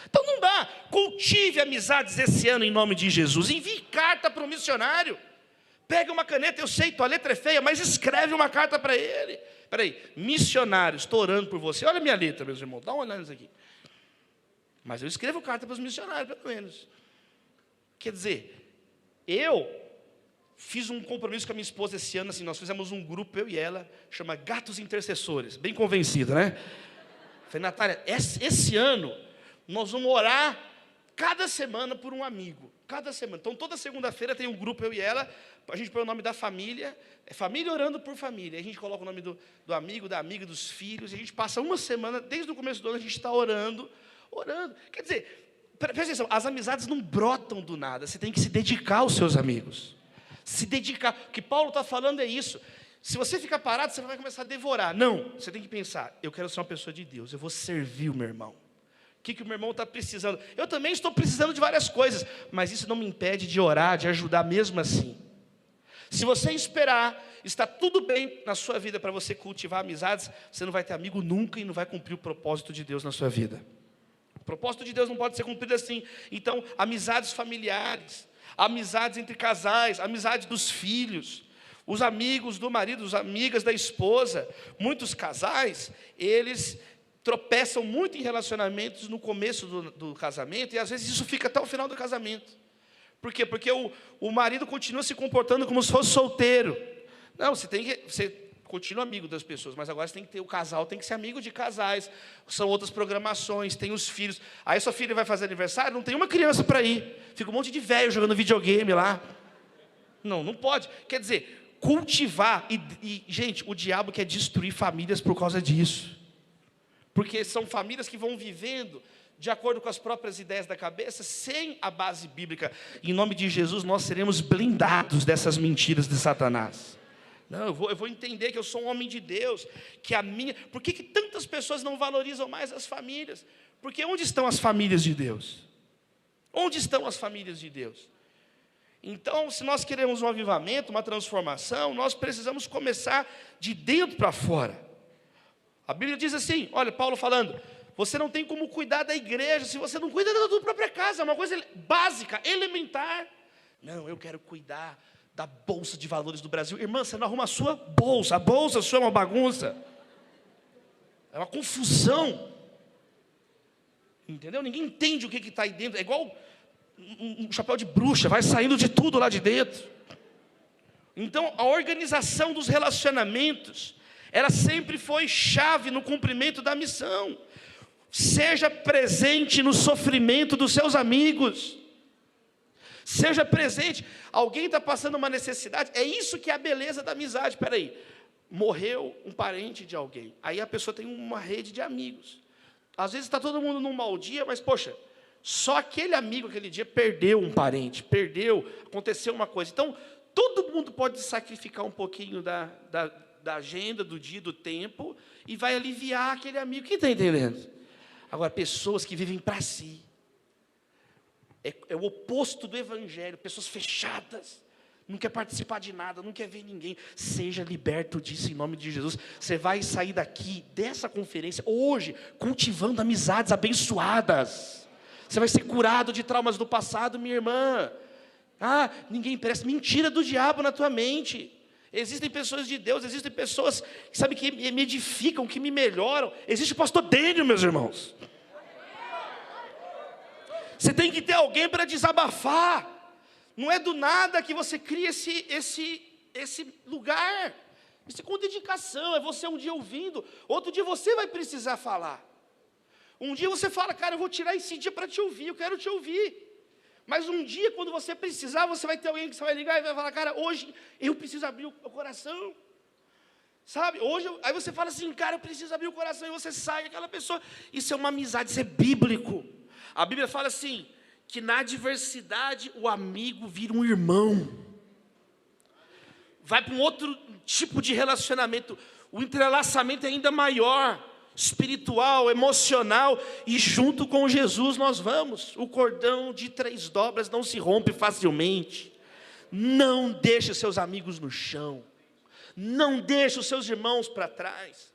Então não dá. Cultive amizades esse ano em nome de Jesus. Envie carta para o missionário. Pega uma caneta, eu sei, tua letra é feia, mas escreve uma carta para ele. Espera aí, missionário, estou orando por você. Olha a minha letra, meus irmãos, dá uma olhada nisso aqui. Mas eu escrevo carta para os missionários, pelo menos. Quer dizer, eu fiz um compromisso com a minha esposa esse ano, assim, nós fizemos um grupo, eu e ela, chama Gatos Intercessores, bem convencido, né? Falei, Natália, esse ano nós vamos orar cada semana por um amigo, cada semana. Então toda segunda-feira tem um grupo, eu e ela, a gente põe o nome da família, é família orando por família, a gente coloca o nome do amigo, da amiga, dos filhos, e a gente passa uma semana, desde o começo do ano a gente está orando, quer dizer, presta atenção, as amizades não brotam do nada, você tem que se dedicar aos seus amigos, se dedicar, o que Paulo está falando é isso. Se você ficar parado, você vai começar a devorar. Não, você tem que pensar, eu quero ser uma pessoa de Deus, eu vou servir o meu irmão. O que o meu irmão está precisando? Eu também estou precisando de várias coisas, mas isso não me impede de orar, de ajudar mesmo assim. Se você esperar, está tudo bem na sua vida para você cultivar amizades, você não vai ter amigo nunca e não vai cumprir o propósito de Deus na sua vida. O propósito de Deus não pode ser cumprido assim. Então, amizades familiares, amizades entre casais, amizades dos filhos, os amigos do marido, as amigas da esposa. Muitos casais, eles tropeçam muito em relacionamentos no começo do casamento, e às vezes isso fica até o final do casamento. Por quê? Porque o marido continua se comportando como se fosse solteiro. Não, você continua amigo das pessoas, mas agora você tem que ter, o casal tem que ser amigo de casais, são outras programações, tem os filhos. Aí sua filha vai fazer aniversário, não tem uma criança para ir, fica um monte de velho jogando videogame lá. Não pode. Quer dizer, cultivar, gente, o diabo quer destruir famílias por causa disso. Porque são famílias que vão vivendo de acordo com as próprias ideias da cabeça, sem a base bíblica. Em nome de Jesus, nós seremos blindados dessas mentiras de Satanás. Não, eu vou entender que eu sou um homem de Deus, que a minha... Por que tantas pessoas não valorizam mais as famílias? Porque onde estão as famílias de Deus? Onde estão as famílias de Deus? Então, se nós queremos um avivamento, uma transformação, nós precisamos começar de dentro para fora. A Bíblia diz assim, olha, Paulo falando, você não tem como cuidar da igreja se você não cuida da tua própria casa, é uma coisa básica, elementar. Não, eu quero cuidar da bolsa de valores do Brasil. Irmã, você não arruma a sua bolsa, a bolsa sua é uma bagunça, é uma confusão, entendeu? Ninguém entende o que está aí dentro, é igual um chapéu de bruxa, vai saindo de tudo lá de dentro. Então, a organização dos relacionamentos, ela sempre foi chave no cumprimento da missão. Seja presente no sofrimento dos seus amigos. Seja presente. Alguém está passando uma necessidade. É isso que é a beleza da amizade. Espera aí. Morreu um parente de alguém. Aí a pessoa tem uma rede de amigos. Às vezes está todo mundo num mau dia, mas, poxa, só aquele amigo aquele dia perdeu um parente. Aconteceu uma coisa. Então, todo mundo pode sacrificar um pouquinho da agenda, do dia, do tempo, e vai aliviar aquele amigo. Quem está entendendo? Agora, pessoas que vivem para si, é o oposto do evangelho, pessoas fechadas, não quer participar de nada, não quer ver ninguém. Seja liberto disso em nome de Jesus. Você vai sair daqui, dessa conferência, hoje, cultivando amizades abençoadas. Você vai ser curado de traumas do passado, minha irmã. Ninguém presta. Mentira do diabo na tua mente. Existem pessoas de Deus, existem pessoas que me edificam, que me melhoram. Existe o pastor Dênio, meus irmãos. Você tem que ter alguém para desabafar. Não é do nada que você cria esse lugar. Isso é com dedicação, é você um dia ouvindo, outro dia você vai precisar falar. Um dia você fala, cara, eu vou tirar esse dia para te ouvir, eu quero te ouvir. Mas um dia, quando você precisar, você vai ter alguém que você vai ligar e vai falar, cara, hoje eu preciso abrir o coração. Sabe, hoje, aí você fala assim, cara, eu preciso abrir o coração, e você sai, aquela pessoa, isso é uma amizade, isso é bíblico. A Bíblia fala assim, que na adversidade o amigo vira um irmão. Vai para um outro tipo de relacionamento, o entrelaçamento é ainda maior, espiritual, emocional, e junto com Jesus nós vamos. O cordão de 3 dobras não se rompe facilmente. Não deixe os seus amigos no chão. Não deixe os seus irmãos para trás.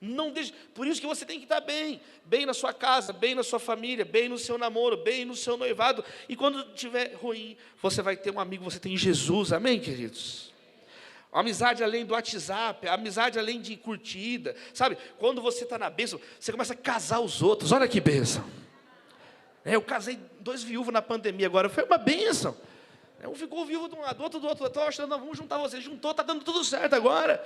Não deixe. Por isso que você tem que estar bem. Bem na sua casa, bem na sua família, bem no seu namoro, bem no seu noivado. E quando estiver ruim, você vai ter um amigo, você tem Jesus. Amém, queridos? Amizade além do WhatsApp, amizade além de curtida. Sabe, quando você está na bênção, você começa a casar os outros. Olha que bênção. Eu casei 2 viúvos na pandemia agora. Foi uma bênção. Um ficou vivo de um lado, outro do outro. Estou achando, não, vamos juntar vocês. Juntou, está dando tudo certo agora.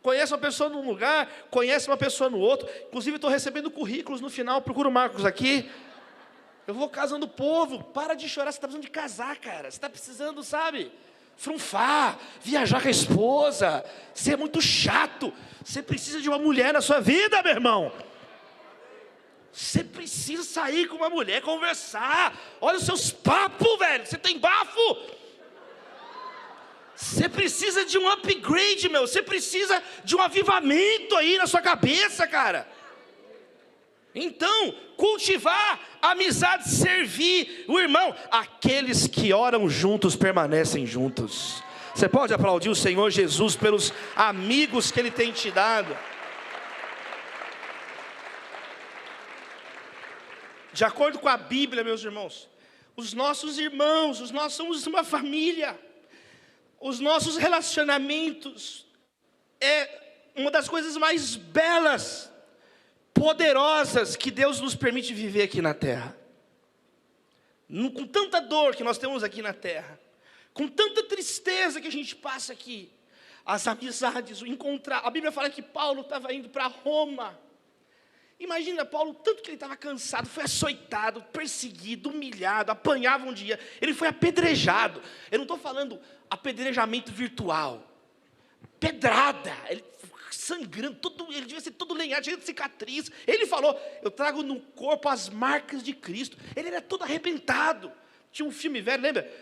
Conhece uma pessoa num lugar, conhece uma pessoa no outro. Inclusive, estou recebendo currículos no final. Procura o Marcos aqui. Eu vou casando o povo. Para de chorar, você está precisando de casar, cara. Você está precisando, sabe, frunfar, viajar com a esposa. Você é muito chato. Você precisa de uma mulher na sua vida, meu irmão. Você precisa sair com uma mulher, conversar. Olha os seus papos, velho. Você tem bafo. Você precisa de um upgrade, meu. Você precisa de um avivamento aí na sua cabeça, cara. Então, cultivar a amizade, servir o irmão. Aqueles que oram juntos permanecem juntos. Você pode aplaudir o Senhor Jesus pelos amigos que Ele tem te dado. De acordo com a Bíblia, meus irmãos, os nossos irmãos, nós somos uma família. Os nossos relacionamentos é uma das coisas mais belas, poderosas que Deus nos permite viver aqui na terra. Com tanta dor que nós temos aqui na terra, com tanta tristeza que a gente passa aqui, as amizades, o encontrar. A Bíblia fala que Paulo estava indo para Roma. Imagina Paulo, tanto que ele estava cansado, foi açoitado, perseguido, humilhado, apanhava um dia, ele foi apedrejado. Eu não estou falando apedrejamento virtual, pedrada, ele sangrando, ele devia ser todo lenhado, cheio de cicatriz. Ele falou, eu trago no corpo as marcas de Cristo. Ele era todo arrebentado. Tinha um filme velho, lembra?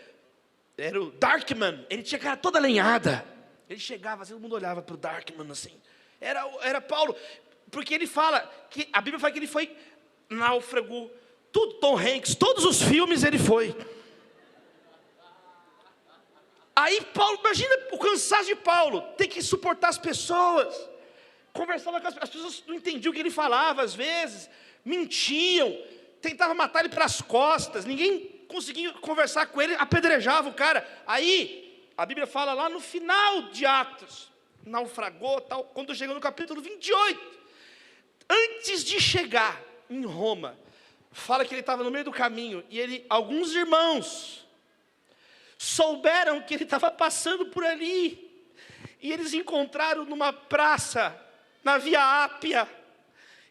Era o Darkman, ele tinha a cara toda lenhada. Ele chegava assim, todo mundo olhava para o Darkman assim. Era Paulo. Porque ele fala, que a Bíblia fala que ele foi náufrago, tudo, Tom Hanks, todos os filmes ele foi. Aí Paulo, imagina o cansaço de Paulo, ter que suportar as pessoas, conversava com as pessoas, não entendiam o que ele falava às vezes, mentiam, tentavam matar ele pelas costas, ninguém conseguia conversar com ele, apedrejava o cara. Aí, a Bíblia fala lá no final de Atos, naufragou, tal, quando chega no capítulo 28, antes de chegar em Roma, fala que ele estava no meio do caminho, e alguns irmãos souberam que ele estava passando por ali, e eles encontraram numa praça, na Via Ápia,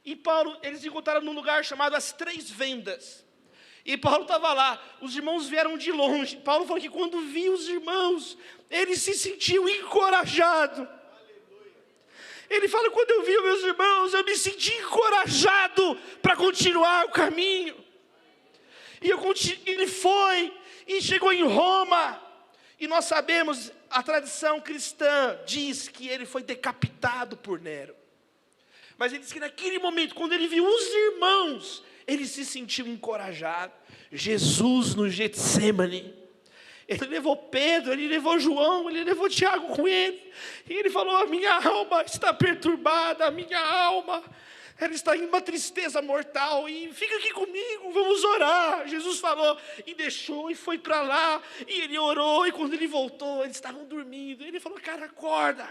e eles encontraram num lugar chamado As Três Vendas, e Paulo estava lá, os irmãos vieram de longe. Paulo falou que quando viu os irmãos, ele se sentiu encorajado. Ele fala, quando eu vi os meus irmãos, eu me senti encorajado para continuar o caminho. E ele foi, e chegou em Roma. E nós sabemos, a tradição cristã diz que ele foi decapitado por Nero. Mas ele diz que naquele momento, quando ele viu os irmãos, ele se sentiu encorajado. Jesus no Getsêmani, ele levou Pedro, ele levou João, ele levou Tiago com ele. E ele falou, a minha alma está perturbada, a minha alma, ela está em uma tristeza mortal. E fica aqui comigo, vamos orar. Jesus falou, e deixou, e foi para lá. E ele orou, e quando ele voltou, eles estavam dormindo. Ele falou, cara, acorda.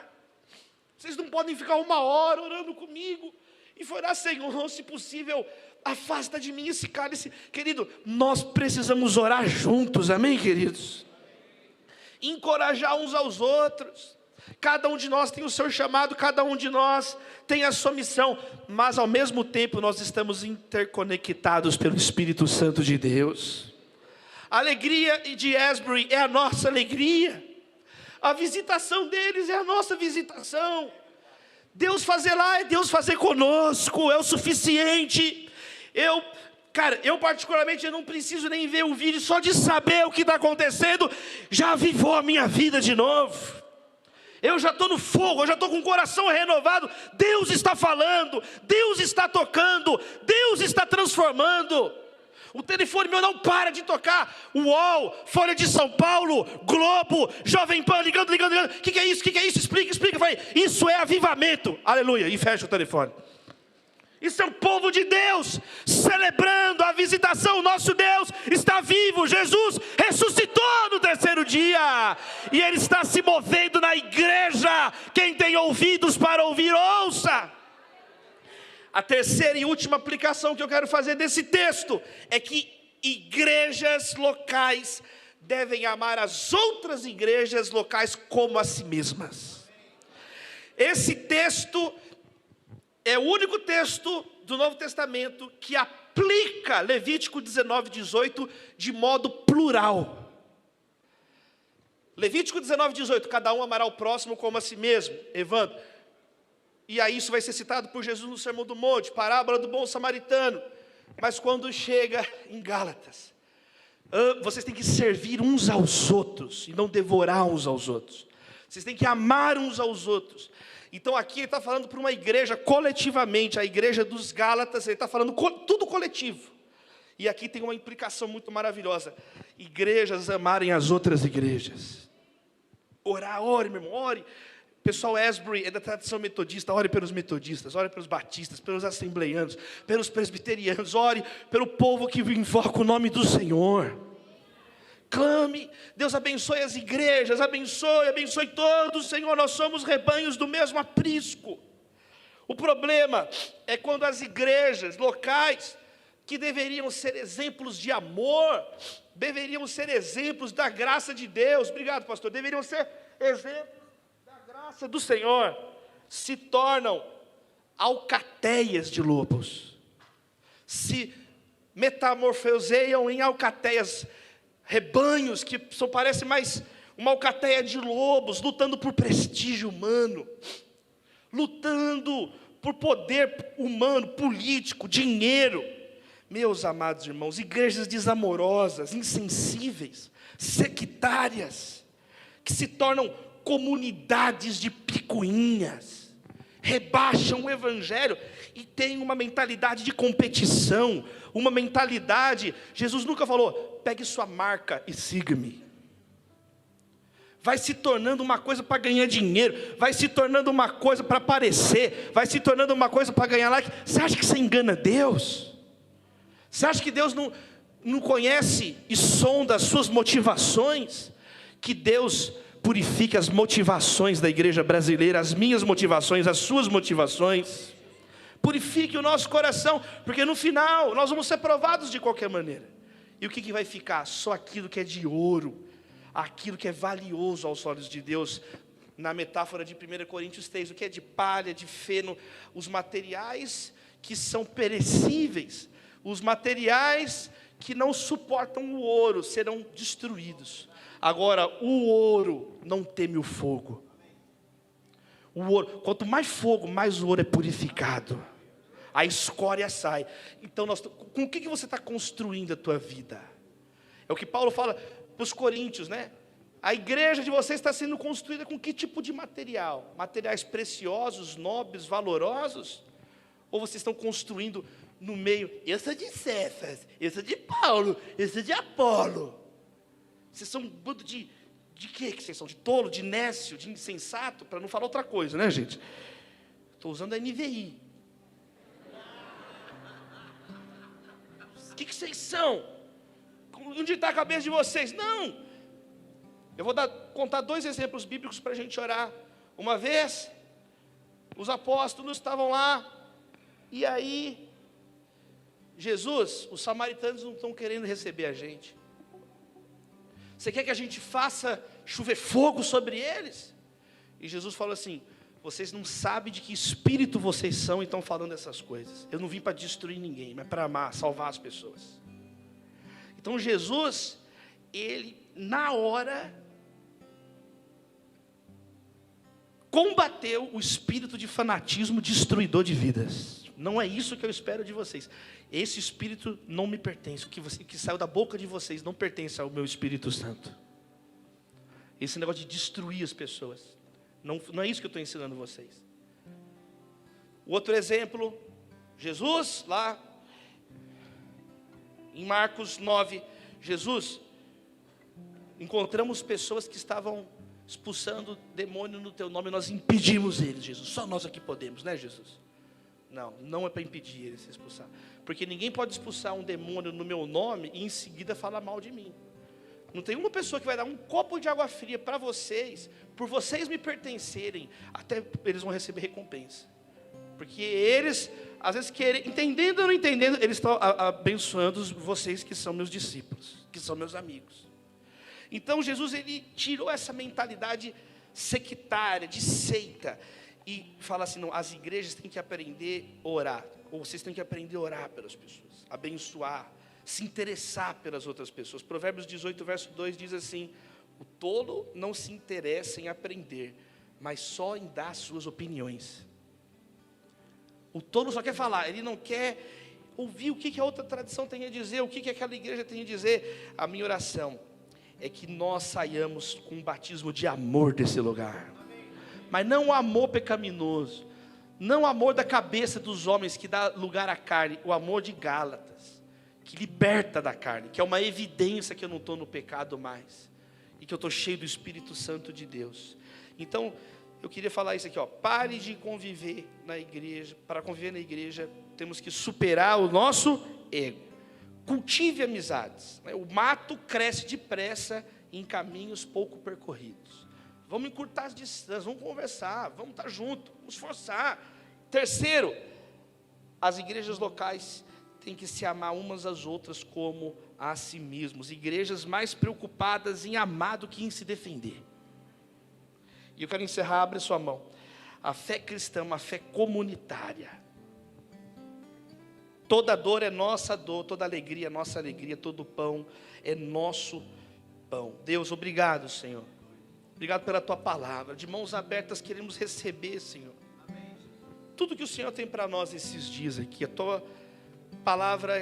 Vocês não podem ficar 1 hora orando comigo. E foi lá, Senhor, se possível, afasta de mim esse cálice. Querido, nós precisamos orar juntos, amém, queridos? encorajar uns aos outros. Cada um de nós tem o seu chamado, cada um de nós tem a sua missão, mas ao mesmo tempo nós estamos interconectados pelo Espírito Santo de Deus. A alegria de Asbury é a nossa alegria, a visitação deles é a nossa visitação. Deus fazer lá é Deus fazer conosco, é o suficiente. Eu particularmente eu não preciso nem ver o vídeo, só de saber o que está acontecendo, já avivou a minha vida de novo. Eu já estou no fogo, eu já estou com o coração renovado. Deus está falando, Deus está tocando, Deus está transformando. O telefone meu não para de tocar. UOL, Folha de São Paulo, Globo, Jovem Pan, ligando. O que é isso? Explica. Vai. Isso é avivamento. Aleluia. E fecha o telefone. Isso é o povo de Deus celebrando a visitação. O nosso Deus está vivo. Jesus ressuscitou no terceiro dia. E Ele está se movendo na igreja. Quem tem ouvidos para ouvir, ouça. A terceira e última aplicação que eu quero fazer desse texto é que igrejas locais devem amar as outras igrejas locais como a si mesmas. Esse texto é o único texto do Novo Testamento que aplica Levítico 19:18 de modo plural. Levítico 19:18, cada um amará o próximo como a si mesmo. Evandro. E aí isso vai ser citado por Jesus no Sermão do Monte, parábola do bom samaritano. Mas quando chega em Gálatas, vocês têm que servir uns aos outros e não devorar uns aos outros. Vocês têm que amar uns aos outros. Então aqui ele está falando para uma igreja coletivamente, a igreja dos Gálatas, ele está falando tudo coletivo. E aqui tem uma implicação muito maravilhosa. Igrejas amarem as outras igrejas. Ore, meu irmão, ore. Pessoal, Asbury é da tradição metodista, ore pelos metodistas, ore pelos batistas, pelos assembleianos, pelos presbiterianos, ore pelo povo que invoca o nome do Senhor. Clame, Deus abençoe as igrejas, abençoe todos, Senhor, nós somos rebanhos do mesmo aprisco. O problema é quando as igrejas locais, que deveriam ser exemplos de amor, deveriam ser exemplos da graça de Deus, obrigado pastor, deveriam ser exemplos do Senhor, se tornam alcateias de lobos, se metamorfoseiam em alcateias, rebanhos que parecem mais uma alcateia de lobos, lutando por prestígio humano, lutando por poder humano, político, dinheiro. Meus amados irmãos, igrejas desamorosas, insensíveis, sectárias, que se tornam comunidades de picuinhas, rebaixam o evangelho e têm uma mentalidade de competição, uma mentalidade, Jesus nunca falou, pegue sua marca e siga-me. Vai se tornando uma coisa para ganhar dinheiro, vai se tornando uma coisa para aparecer, vai se tornando uma coisa para ganhar like. Você acha que você engana Deus? Você acha que Deus não conhece e sonda as suas motivações? Que Deus purifique as motivações da igreja brasileira, as minhas motivações, as suas motivações. Purifique o nosso coração, porque no final nós vamos ser provados de qualquer maneira. E o que vai ficar? Só aquilo que é de ouro, aquilo que é valioso aos olhos de Deus. Na metáfora de 1 Coríntios 3, o que é de palha, de feno, os materiais que são perecíveis, os materiais que não suportam o ouro, serão destruídos. Agora, o ouro não teme o fogo. O ouro, quanto mais fogo, mais o ouro é purificado. A escória sai. Então, com o que você está construindo a tua vida? É o que Paulo fala para os coríntios, né? A igreja de vocês está sendo construída com que tipo de material? Materiais preciosos, nobres, valorosos? Ou vocês estão construindo no meio, eu sou de Cefas, eu sou de Paulo, eu sou de Apolo. Vocês são um bando de quê que vocês são? De tolo, de nécio, de insensato? Para não falar outra coisa, né, gente? Estou usando a NVI. O que vocês são? Onde está a cabeça de vocês? Não! Eu vou contar 2 exemplos bíblicos para a gente orar. Uma vez, os apóstolos estavam lá, e aí, Jesus, os samaritanos não estão querendo receber a gente. Você quer que a gente faça chover fogo sobre eles? E Jesus falou assim: vocês não sabem de que espírito vocês são e estão falando essas coisas. Eu não vim para destruir ninguém, mas para amar, salvar as pessoas. Então Jesus, ele na hora combateu o espírito de fanatismo destruidor de vidas. Não é isso que eu espero de vocês. Esse espírito não me pertence. O que saiu da boca de vocês não pertence ao meu Espírito Santo. Esse negócio de destruir as pessoas. Não é isso que eu estou ensinando vocês. O outro exemplo, Jesus, lá em Marcos 9, Jesus, encontramos pessoas que estavam expulsando demônio no teu nome, nós impedimos eles, Jesus. Só nós aqui podemos, né, Jesus? Não é para impedir eles se expulsar. Porque ninguém pode expulsar um demônio no meu nome e em seguida falar mal de mim. Não tem uma pessoa que vai dar um copo de água fria para vocês, por vocês me pertencerem, até eles vão receber recompensa. Porque eles, às vezes, entendendo ou não entendendo, eles estão abençoando vocês que são meus discípulos, que são meus amigos. Então Jesus, ele tirou essa mentalidade sectária, de seita, e fala assim: não, as igrejas têm que aprender a orar, ou vocês têm que aprender a orar pelas pessoas, abençoar, se interessar pelas outras pessoas. Provérbios 18, verso 2 diz assim: o tolo não se interessa em aprender, mas só em dar suas opiniões. O tolo só quer falar, ele não quer ouvir o que a outra tradição tem a dizer, o que aquela igreja tem a dizer. A minha oração é que nós saiamos com um batismo de amor desse lugar. Mas não o amor pecaminoso, não o amor da cabeça dos homens que dá lugar à carne, o amor de Gálatas, que liberta da carne, que é uma evidência que eu não estou no pecado mais, e que eu estou cheio do Espírito Santo de Deus. Então, eu queria falar isso aqui, pare de conviver na igreja. Para conviver na igreja, temos que superar o nosso ego. Cultive amizades. O mato cresce depressa em caminhos pouco percorridos. Vamos encurtar as distâncias, vamos conversar, vamos estar juntos, vamos esforçar. Terceiro, as igrejas locais têm que se amar umas às outras como a si mesmos. Igrejas mais preocupadas em amar do que em se defender. E eu quero encerrar, abre sua mão. A fé cristã é uma fé comunitária. Toda dor é nossa dor, toda alegria é nossa alegria, todo pão é nosso pão. Deus, obrigado, Senhor. Obrigado pela Tua palavra. De mãos abertas queremos receber, Senhor, tudo que o Senhor tem para nós esses dias aqui. A Tua palavra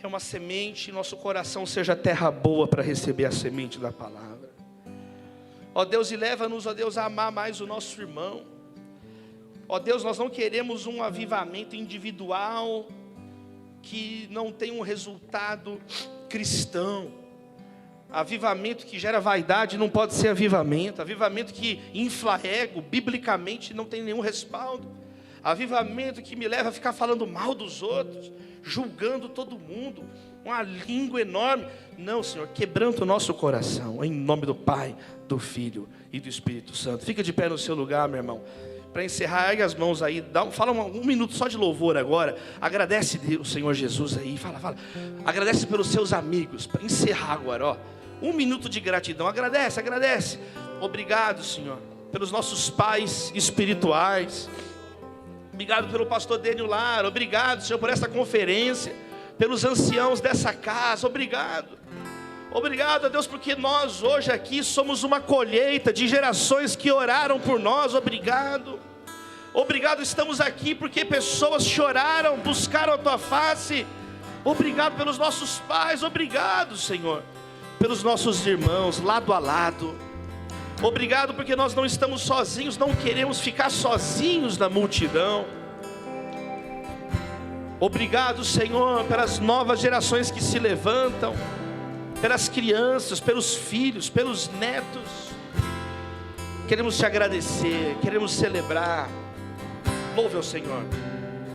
é uma semente, nosso coração seja terra boa para receber a semente da palavra. Ó Deus, e leva-nos, ó Deus, a amar mais o nosso irmão. Ó Deus, nós não queremos um avivamento individual que não tem um resultado cristão. Avivamento que gera vaidade não pode ser avivamento. Avivamento que infla ego, biblicamente não tem nenhum respaldo. Avivamento que me leva a ficar falando mal dos outros, julgando todo mundo, uma língua enorme. Não, Senhor, quebranta o nosso coração, em nome do Pai, do Filho e do Espírito Santo. Fica de pé no seu lugar, meu irmão. Para encerrar, ergue as mãos aí, fala um minuto só de louvor agora. Agradece o Senhor Jesus aí, fala. Agradece pelos seus amigos, para encerrar agora, um minuto de gratidão. Agradece. Obrigado, Senhor, pelos nossos pais espirituais. Obrigado pelo pastor Dênio Lara. Obrigado, Senhor, por essa conferência, pelos anciãos dessa casa. Obrigado, ó Deus, porque nós hoje aqui somos uma colheita de gerações que oraram por nós. Obrigado, estamos aqui porque pessoas choraram, buscaram a Tua face. Obrigado pelos nossos pais. Obrigado, Senhor, pelos nossos irmãos lado a lado. Obrigado porque nós não estamos sozinhos, não queremos ficar sozinhos na multidão. Obrigado, Senhor, pelas novas gerações que se levantam, pelas crianças, pelos filhos, pelos netos. Queremos Te agradecer, queremos celebrar. Louve ao Senhor.